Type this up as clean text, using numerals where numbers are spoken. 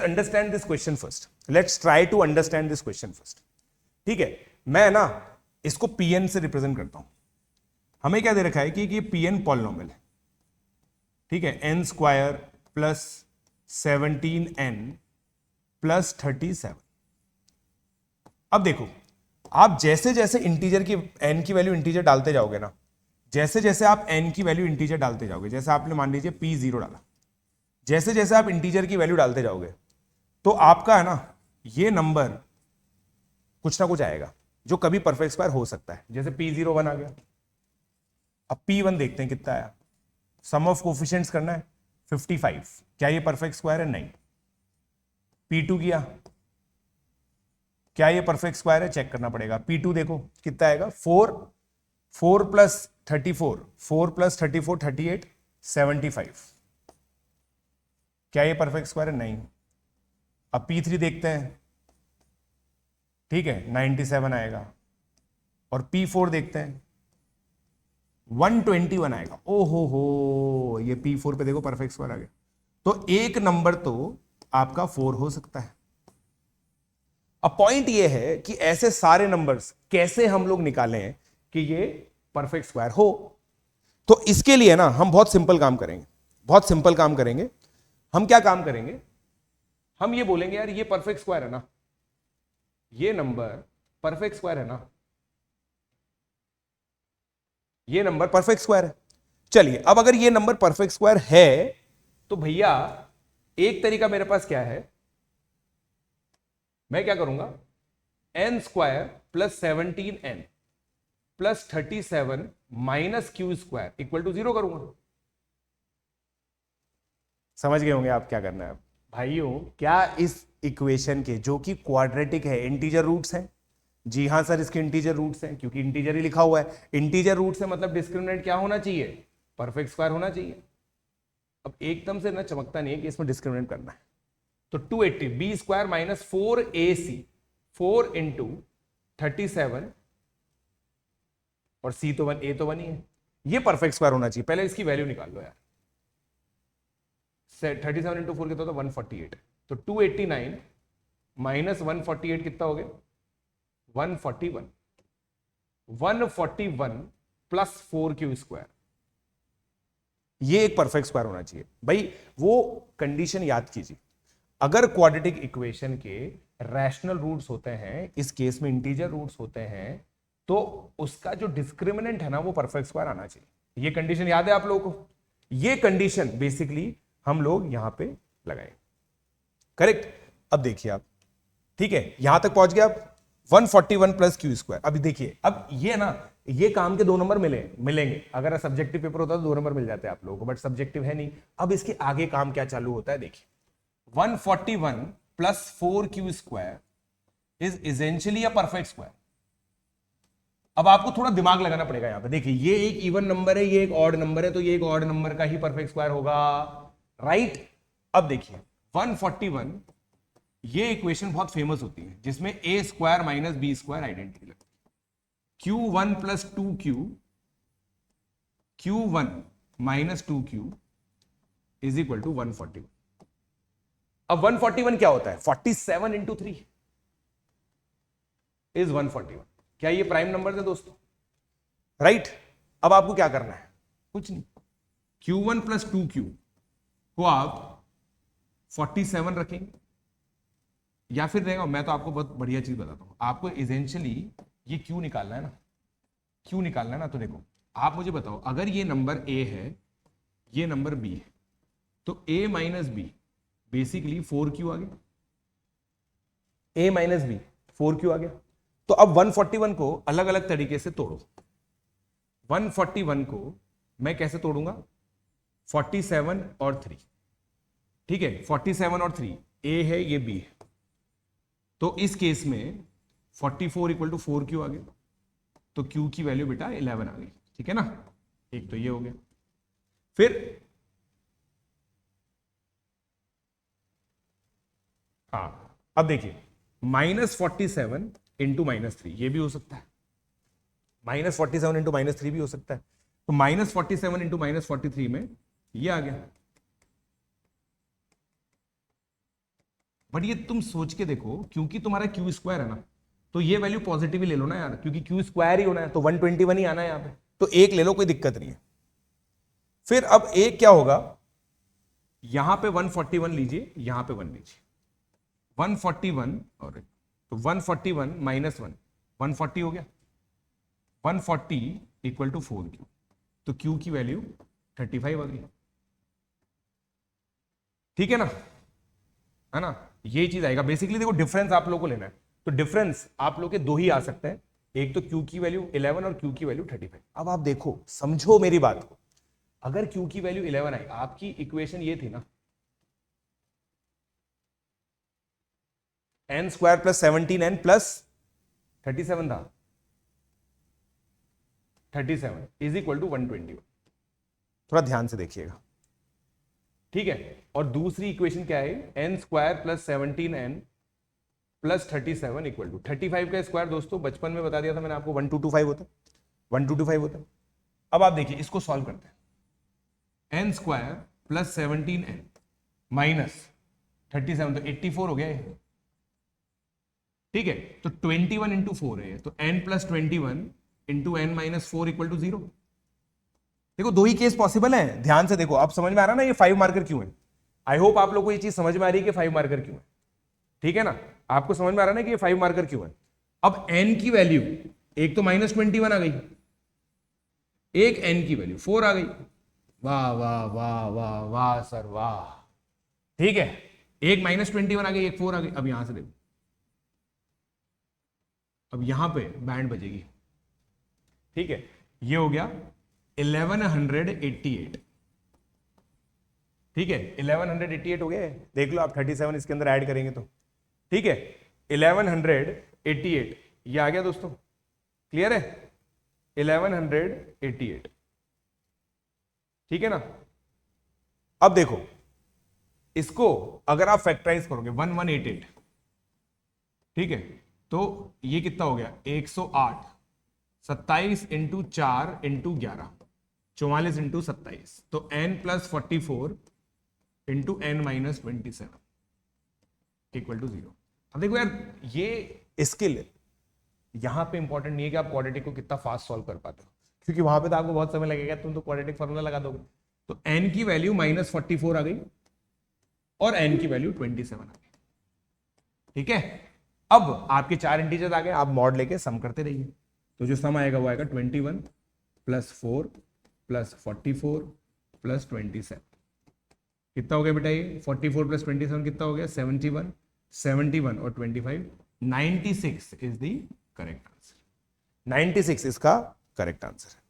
Understand this question first, let's try to understand this question first. ठीक है, मैं ना इसको pn से रिप्रेजेंट करता हूं। हमें क्या दे रखा है कि pn पॉलिनोमियल है, ठीक है, n square plus 17n plus 37। अब देखो, आप जैसे जैसे इंटीजर की n की वैल्यू इंटीजर डालते जाओगे ना, जैसे जैसे आप n की वैल्यू इंटीजर डालते जाओगे, जैसे आपने मान लीजिए p0 डाला, जैसे जैसे आप इंटीजर की वैल्यू डालते जाओगे तो आपका है ना ये नंबर कुछ ना कुछ आएगा जो कभी परफेक्ट स्क्वायर हो सकता है। जैसे p01 आ गया, अब p1 देखते हैं कितना आया। सम ऑफ कोफिशिएंट्स करना है 55, क्या ये परफेक्ट स्क्वायर है? नहीं। p2 किया, क्या ये परफेक्ट स्क्वायर है? चेक करना पड़ेगा। p2 देखो कितना आएगा, 4 प्लस 34, 4 प्लस 34 38, 75, क्या ये परफेक्ट स्क्वायर है? नहीं। अब p3 देखते हैं, ठीक है, 97 आएगा। और p4 देखते हैं, 121 आएगा। हो, ये p4 पे देखो परफेक्ट स्क्वायर आ गया। तो एक नंबर तो आपका 4 हो सकता है। अब पॉइंट ये है कि ऐसे सारे नंबर्स कैसे हम लोग निकालें कि ये परफेक्ट स्क्वायर हो। तो इसके लिए ना हम बहुत सिंपल काम करेंगे, बहुत सिंपल काम करेंगे। हम क्या काम करेंगे, हम ये बोलेंगे यार ये परफेक्ट स्क्वायर है ना, ये नंबर परफेक्ट स्क्वायर है ना, ये नंबर परफेक्ट स्क्वायर है। चलिए, अब अगर ये नंबर परफेक्ट स्क्वायर है तो भैया एक तरीका मेरे पास क्या है, मैं क्या करूंगा, n square plus 17n plus 37 minus q square equal to 0 करूंगा। समझ गए होंगे आप क्या करना है। भाइयों, क्या इस इक्वेशन के जो कि क्वाड्रेटिक है इंटीजर रूट्स हैं? जी हां सर, इसके इंटीजर रूट्स हैं, क्योंकि इंटीजर ही लिखा हुआ है। इंटीजर रूट्स है मतलब डिस्क्रिमिनेंट क्या होना चाहिए? परफेक्ट स्क्वायर होना चाहिए। अब एकदम से ना चमकता नहीं है कि इसमें डिस्क्रिमिनेट करना है। तो 280 B square minus 4ac, 4 into 37, और सी तो वन, ए तो वन ही है, ये परफेक्ट स्क्वायर होना चाहिए। पहले इसकी वैल्यू निकाल लो यार। 37 इंटू 4 कितना होता है? 148। तो 289 माइनस 148 कितना हो गया? 141। 141 प्लस 4 क्यू स्क्वायर, ये एक परफेक्ट स्क्वायर होना चाहिए। भाई वो कंडीशन याद कीजिए, अगर क्वाड्रेटिक इक्वेशन के रैशनल रूट्स होते हैं, इस केस में इंटीजर रूट्स होते हैं, तो उसका जो डिस्क्रिमिनेंट है ना वो परफेक्ट स्क्वायर आना चाहिए। ये कंडीशन याद है आप लोगों को? ये कंडीशन बेसिकली हम लोग यहां पे लगाए, करेक्ट। अब देखिए आप, ठीक है, यहां तक पहुंच गया आप, 141 प्लस क्यू स्क्वायर। अभी देखिए, अब ये ना, ये काम के 2 नंबर मिलेंगे। अगर सब्जेक्टिव पेपर होता तो 2 नंबर मिल जाते हैं आप लोगों को, बट सब्जेक्टिव है नहीं। अब इसके आगे काम क्या चालू होता है देखिए, 141 plus 4 Q square is essentially a perfect square. अब आपको थोड़ा दिमाग लगाना पड़ेगा यहां पे। देखिए, ये एक इवन नंबर है, ये एक ऑड नंबर है, तो ये एक ऑड नंबर का ही परफेक्ट स्क्वायर होगा, राइट। अब देखिए 141, ये इक्वेशन बहुत फेमस होती है जिसमें A square minus B square identity लगती है। Q1 plus 2Q, Q1 minus 2Q is equal to 141। अब 141 क्या होता है? 47 इंटू 3 इज 141। क्या ये प्राइम नंबर है दोस्तों? राइट। अब आपको क्या करना है? कुछ नहीं, Q1 प्लस 2Q को आप 47 रखेंगे, या फिर रहेगा, मैं तो आपको बहुत बढ़िया चीज बताता हूं, आपको इजेंशियली ये Q निकालना है ना, Q निकालना है ना। तो देखो, आप मुझे बताओ, अगर ये नंबर A है, ये नंबर B है, तो A minus B basically 4Q आ गया। A माइनस बी 4Q आ गया। तो अब 141 को अलग अलग तरीके से तोड़ो। 141 को मैं कैसे तोड़ूंगा? 47 और 3, ठीक है, 47 और 3, A है, ये B है, तो इस केस में 44 इक्वल टू 4Q आ गया। तो Q की वैल्यू बेटा 11 आ गई, ठीक है ना। एक तो ये हो गया। फिर हाँ, अब देखिए, -47 इंटू -3 ये भी हो सकता है, -47 इंटू -3 भी हो सकता है। तो -47 इंटू -43 में ये आ गया, बट ये तुम सोच के देखो, क्योंकि तुम्हारा क्यू स्क्वायर है ना, तो ये वैल्यू पॉजिटिव ही ले लो ना यार, क्योंकि क्यू स्क्वायर ही होना है, तो 121 ही आना है यहां पे, तो एक ले लो, कोई दिक्कत नहीं है। फिर अब एक क्या होगा, यहां पे 141 लीजिए, यहां पे 1 लीजिए, 141 और तो 141 माइनस 1, 140 हो गया, 140 इक्वल टू 4 क्यू, तो क्यू की वैल्यू 35 आ गई। ठीक है ना, है ना, ये चीज आएगा। बेसिकली देखो डिफरेंस आप लोगों को लेना है, तो डिफरेंस आप लोग के दो ही आ सकते हैं, एक तो क्यू की वैल्यू 11 और क्यू की वैल्यू 35। अब आप देखो, समझो मेरी बात को, अगर क्यू की वैल्यू 11 आई, आपकी इक्वेशन ये थी ना, N square plus 17n plus 37 था, 37 इज इक्वल टू 121। थोड़ा ध्यान से देखिएगा, ठीक है। और दूसरी इक्वेशन क्या है, n square plus 17n plus 37 equal to 35 का स्क्वायर, दोस्तों बचपन में बता दिया था मैंने आपको, 1225 होता है, 1225 होता है। अब आप देखिए, इसको सॉल्व करते हैं, N square plus 17n minus 37, तो 84 हो गया ये, ठीक है। तो 21 इंटू 4 है, तो n plus 21 into n minus 4 equal to 0। देखो दो ही केस पॉसिबल है, ध्यान से देखो, अब समझ में आ रहा ना ये 5 मार्कर क्यों है। आई होप आप लोग को ये चीज समझ में आ रही है कि 5 मार्कर क्यों है, ठीक है ना, आपको समझ में आ रहा ना कि ये 5 मार्कर क्यों है। अब n की वैल्यू, एक तो माइनस 21 आ गई, एक n की वैल्यू 4 आ गई, वाह वाह वाह वाह वाह सर वाह, ठीक है। एक माइनस 21 आ गई, एक 4 आ गई। अब यहां से देखो, अब यहां पे बैंड बजेगी, ठीक है। ये हो गया 1188, ठीक है, 1188 हो गया, देख लो आप, 37 इसके अंदर ऐड करेंगे तो, ठीक है, 1188 ये आ गया दोस्तों, क्लियर है, 1188, ठीक है ना। अब देखो, इसको अगर आप फैक्टराइज करोगे 1188, ठीक है, तो ये कितना हो गया 108, 27 इंटू 4 इंटू 11, 44 इंटू 27, तो n plus 44 into n minus 27 equal to 0। अब देखो यार, ये स्किल यहां पे इंपॉर्टेंट नहीं है कि आप क्वाड्रेटिक को कितना फास्ट सॉल्व कर पाते हो, क्योंकि वहां पे तो आपको बहुत समय लगेगा, तुम तो क्वाड्रेटिक फॉर्मूला लगा दोगे। तो n की वैल्यू माइनस 44 आ गई और n की वैल्यू 27 आ गई, ठीक है। अब आपके 4 इंटीजर्स आ गए, आप मॉड लेके सम करते रहिए, तो जो सम आएगा वो आएगा 21 प्लस 4 प्लस 44 प्लस 27, कितना हो गया बेटा ये 44 प्लस 27 कितना हो गया 71, 71 और 25, 96 इज द करेक्ट आंसर, 96 इसका करेक्ट आंसर है।